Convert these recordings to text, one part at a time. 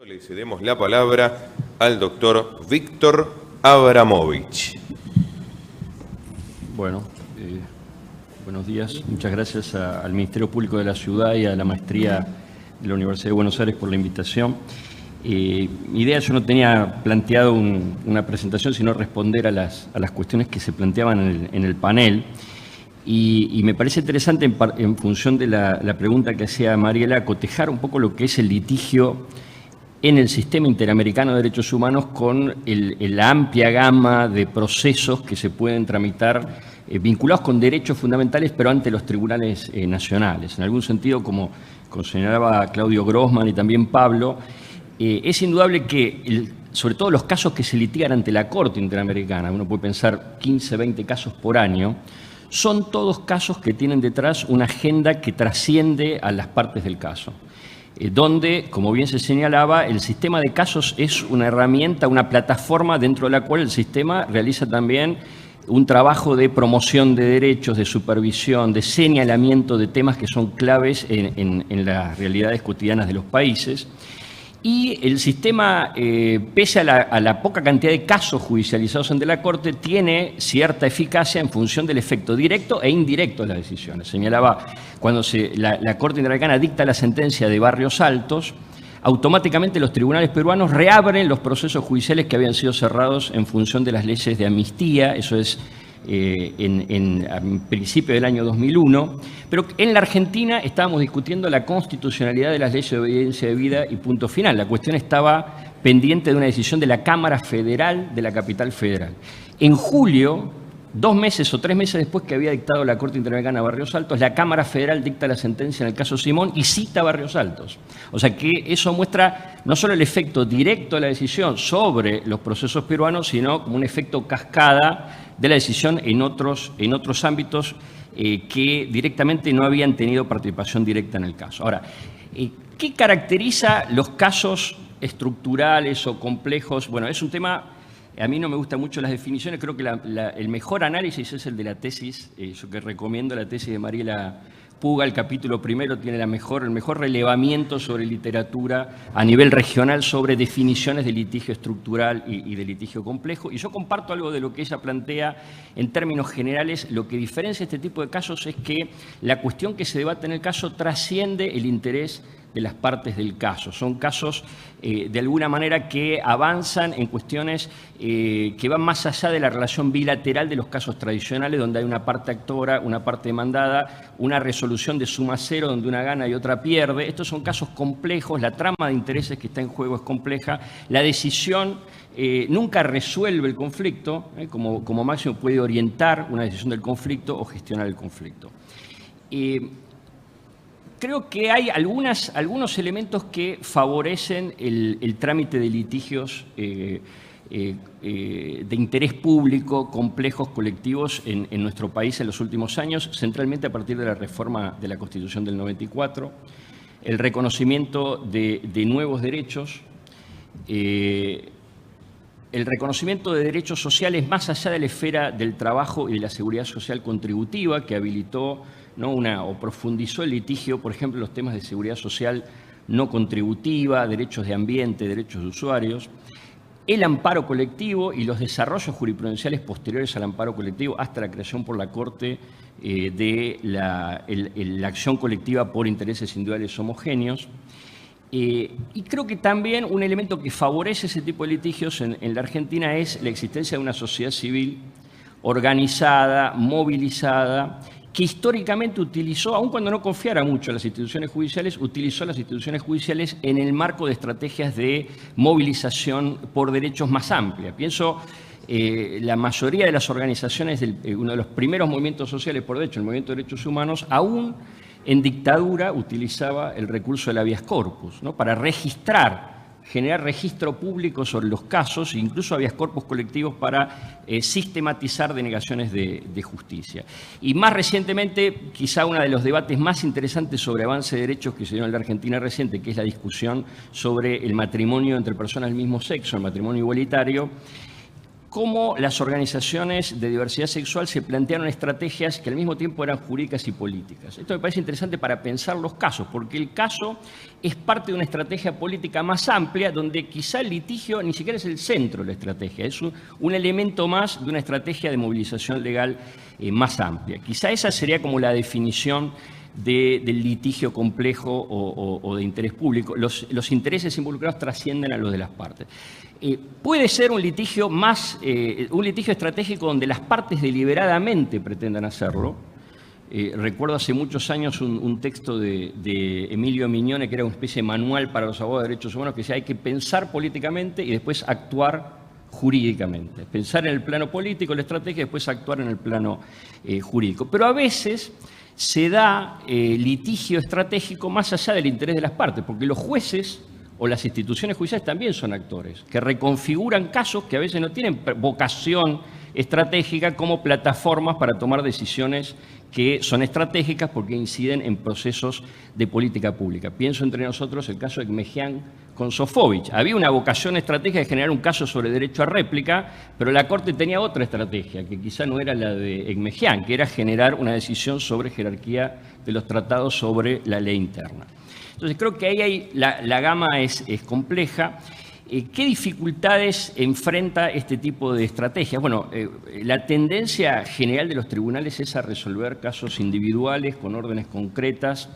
Le cedemos la palabra al doctor Víctor Abramovich. Bueno, buenos días. Muchas gracias al Ministerio Público de la Ciudad y a la Maestría de la Universidad de Buenos Aires por la invitación. Mi idea, yo no tenía planteado una presentación, sino responder a las cuestiones que se planteaban en el panel. Y me parece interesante, en función de la pregunta que hacía Mariela, cotejar un poco lo que es el litigio en el sistema interamericano de derechos humanos con la amplia gama de procesos que se pueden tramitar vinculados con derechos fundamentales, pero ante los tribunales nacionales. En algún sentido, como señalaba Claudio Grossman y también Pablo, es indudable que, sobre todo los casos que se litigan ante la Corte Interamericana, uno puede pensar 15, 20 casos por año, son todos casos que tienen detrás una agenda que trasciende a las partes del caso, donde, como bien se señalaba, el sistema de casos es una herramienta, una plataforma dentro de la cual el sistema realiza también un trabajo de promoción de derechos, de supervisión, de señalamiento de temas que son claves en las realidades cotidianas de los países. Y el sistema, pese a la poca cantidad de casos judicializados ante la Corte, tiene cierta eficacia en función del efecto directo e indirecto de las decisiones. Señalaba, cuando la Corte Interamericana dicta la sentencia de Barrios Altos, automáticamente los tribunales peruanos reabren los procesos judiciales que habían sido cerrados en función de las leyes de amnistía, eso es en principio del año 2001, pero en la Argentina estábamos discutiendo la constitucionalidad de las leyes de obediencia debida y punto final. La cuestión estaba pendiente de una decisión de la Cámara Federal de la capital federal. En julio, 2 meses o 3 meses después que había dictado la Corte Interamericana Barrios Altos, la Cámara Federal dicta la sentencia en el caso Simón y cita Barrios Altos. O sea que eso muestra no solo el efecto directo de la decisión sobre los procesos peruanos, sino como un efecto cascada de la decisión en otros ámbitos que directamente no habían tenido participación directa en el caso. Ahora, ¿qué caracteriza los casos estructurales o complejos? Bueno, es un tema. A mí no me gustan mucho las definiciones, creo que el mejor análisis es el de la tesis, yo que recomiendo la tesis de Mariela Puga, el capítulo primero tiene el mejor relevamiento sobre literatura a nivel regional sobre definiciones de litigio estructural y de litigio complejo, y yo comparto algo de lo que ella plantea en términos generales. Lo que diferencia este tipo de casos es que la cuestión que se debate en el caso trasciende el interés de las partes del caso. Son casos, de alguna manera, que avanzan en cuestiones que van más allá de la relación bilateral de los casos tradicionales, donde hay una parte actora, una parte demandada, una resolución de suma cero, donde una gana y otra pierde. Estos son casos complejos, la trama de intereses que está en juego es compleja, la decisión nunca resuelve el conflicto, como máximo puede orientar una decisión del conflicto o gestionar el conflicto. Creo que hay algunos elementos que favorecen el trámite de litigios de interés público, complejos, colectivos en nuestro país en los últimos años, centralmente a partir de la reforma de la Constitución del 94, el reconocimiento de nuevos derechos, el reconocimiento de derechos sociales más allá de la esfera del trabajo y de la seguridad social contributiva, que habilitó o profundizó el litigio, por ejemplo, los temas de seguridad social no contributiva, derechos de ambiente, derechos de usuarios, el amparo colectivo y los desarrollos jurisprudenciales posteriores al amparo colectivo hasta la creación por la Corte de la acción colectiva por intereses individuales homogéneos. Y creo que también un elemento que favorece ese tipo de litigios en la Argentina es la existencia de una sociedad civil organizada, movilizada, que históricamente utilizó, aun cuando no confiara mucho en las instituciones judiciales, utilizó las instituciones judiciales en el marco de estrategias de movilización por derechos más amplias. Pienso, la mayoría de las organizaciones, uno de los primeros movimientos sociales por derecho, el movimiento de derechos humanos, aún en dictadura utilizaba el recurso del habeas corpus, para generar registro público sobre los casos, incluso habeas corpus colectivos para sistematizar denegaciones de justicia. Y más recientemente, quizá uno de los debates más interesantes sobre avance de derechos que se dio en la Argentina reciente, que es la discusión sobre el matrimonio entre personas del mismo sexo, el matrimonio igualitario, cómo las organizaciones de diversidad sexual se plantearon estrategias que al mismo tiempo eran jurídicas y políticas. Esto me parece interesante para pensar los casos, porque el caso es parte de una estrategia política más amplia, donde quizá el litigio ni siquiera es el centro de la estrategia, es un elemento más de una estrategia de movilización legal más amplia. Quizá esa sería como la definición del litigio complejo o de interés público. Los intereses involucrados trascienden a los de las partes. Puede ser un litigio estratégico donde las partes deliberadamente pretendan hacerlo. Recuerdo hace muchos años un texto de Emilio Mignone, que era una especie de manual para los abogados de derechos humanos, que decía hay que pensar políticamente y después actuar jurídicamente. Pensar en el plano político, la estrategia, y después actuar en el plano jurídico. Pero a veces se da litigio estratégico más allá del interés de las partes, porque los jueces o las instituciones judiciales también son actores, que reconfiguran casos que a veces no tienen vocación estratégica como plataformas para tomar decisiones que son estratégicas porque inciden en procesos de política pública. Pienso entre nosotros el caso de Ekmejian con Sofovich. Había una vocación estratégica de generar un caso sobre derecho a réplica, pero la Corte tenía otra estrategia, que quizá no era la de Ekmejian, que era generar una decisión sobre jerarquía de los tratados sobre la ley interna. Entonces creo que ahí la gama es compleja. ¿Qué dificultades enfrenta este tipo de estrategias? Bueno, la tendencia general de los tribunales es a resolver casos individuales con órdenes concretas.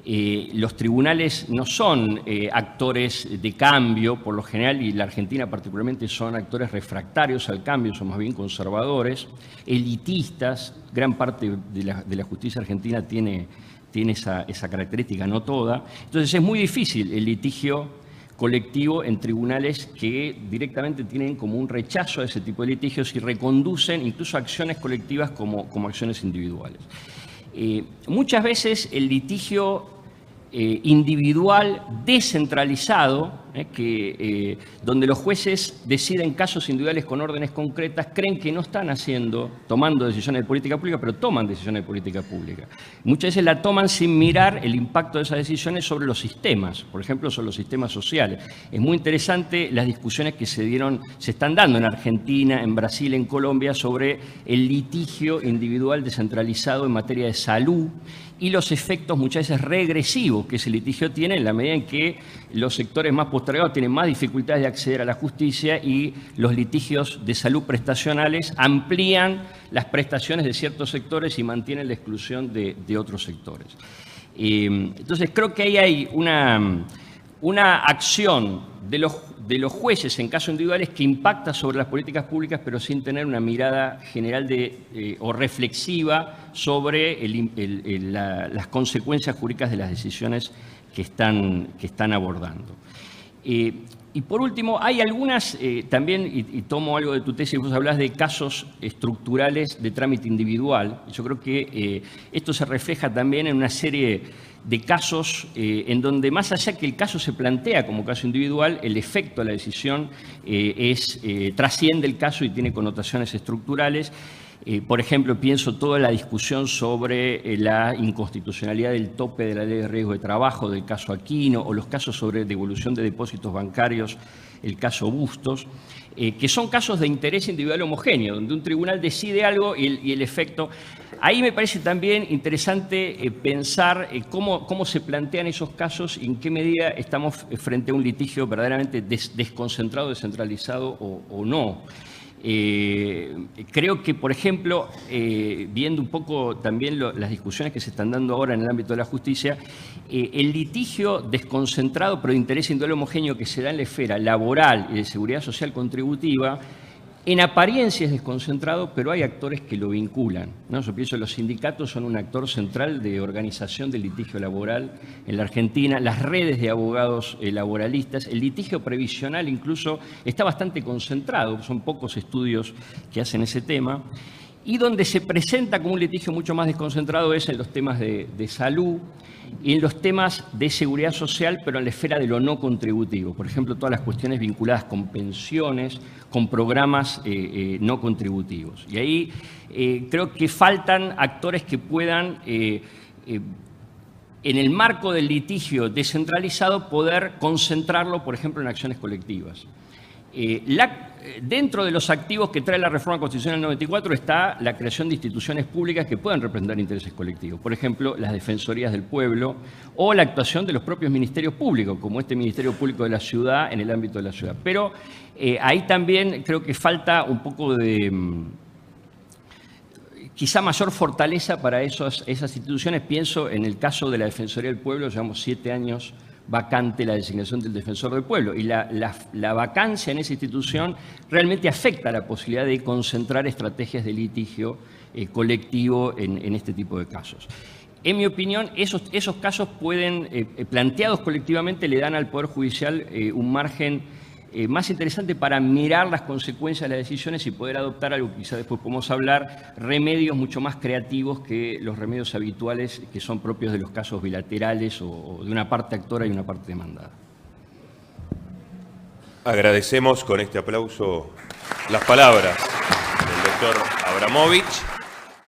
Los tribunales no son actores de cambio, por lo general, y la Argentina particularmente son actores refractarios al cambio, son más bien conservadores, elitistas. Gran parte de la justicia argentina tiene esa característica, no toda. Entonces es muy difícil el litigio colectivo en tribunales que directamente tienen como un rechazo a ese tipo de litigios y reconducen incluso acciones colectivas como acciones individuales. Muchas veces el litigio individual descentralizado, donde los jueces deciden casos individuales con órdenes concretas, creen que no están tomando decisiones de política pública, pero toman decisiones de política pública. Muchas veces la toman sin mirar el impacto de esas decisiones sobre los sistemas, por ejemplo, sobre los sistemas sociales. Es muy interesante las discusiones que se están dando en Argentina, en Brasil, en Colombia, sobre el litigio individual descentralizado en materia de salud y los efectos muchas veces regresivos que ese litigio tiene en la medida en que los sectores más postergados tienen más dificultades de acceder a la justicia y los litigios de salud prestacionales amplían las prestaciones de ciertos sectores y mantienen la exclusión de otros sectores. Entonces creo que ahí hay una acción de los jueces en casos individuales que impacta sobre las políticas públicas, pero sin tener una mirada general o reflexiva sobre las consecuencias jurídicas de las decisiones que están abordando. Y por último, hay algunas, también, y tomo algo de tu tesis, vos hablás de casos estructurales de trámite individual. Yo creo que esto se refleja también en una serie de casos en donde, más allá que el caso se plantea como caso individual, el efecto de la decisión trasciende el caso y tiene connotaciones estructurales. Por ejemplo, pienso toda la discusión sobre la inconstitucionalidad del tope de la ley de riesgo de trabajo del caso Aquino o los casos sobre devolución de depósitos bancarios, el caso Bustos, que son casos de interés individual homogéneo, donde un tribunal decide algo y el efecto. Ahí me parece también interesante pensar cómo se plantean esos casos y en qué medida estamos frente a un litigio verdaderamente desconcentrado, descentralizado o no. Creo que, por ejemplo, viendo un poco también las discusiones que se están dando ahora en el ámbito de la justicia, el litigio desconcentrado pero de interés individual homogéneo que se da en la esfera laboral y de seguridad social contributiva, en apariencia es desconcentrado, pero hay actores que lo vinculan, ¿no? Yo pienso que los sindicatos son un actor central de organización del litigio laboral en la Argentina, las redes de abogados laboralistas, el litigio previsional incluso está bastante concentrado, son pocos estudios que hacen ese tema, y donde se presenta como un litigio mucho más desconcentrado es en los temas de salud y en los temas de seguridad social, pero en la esfera de lo no contributivo. Por ejemplo, todas las cuestiones vinculadas con pensiones, con programas no contributivos. Y ahí creo que faltan actores que puedan, en el marco del litigio descentralizado, poder concentrarlo, por ejemplo, en acciones colectivas. Dentro de los activos que trae la reforma constitucional del 94 está la creación de instituciones públicas que puedan representar intereses colectivos. Por ejemplo, las defensorías del pueblo o la actuación de los propios ministerios públicos, como este Ministerio Público de la Ciudad en el ámbito de la ciudad. Pero ahí también creo que falta un poco de quizá mayor fortaleza para esas instituciones. Pienso en el caso de la Defensoría del Pueblo, llevamos 7 años vacante la designación del defensor del pueblo. Y la vacancia en esa institución realmente afecta la posibilidad de concentrar estrategias de litigio colectivo en este tipo de casos. En mi opinión, esos casos pueden, planteados colectivamente, le dan al Poder Judicial un margen más interesante para mirar las consecuencias de las decisiones y poder adoptar algo que quizá después podemos hablar, remedios mucho más creativos que los remedios habituales que son propios de los casos bilaterales o de una parte actora y una parte demandada. Agradecemos con este aplauso las palabras del doctor Abramovich.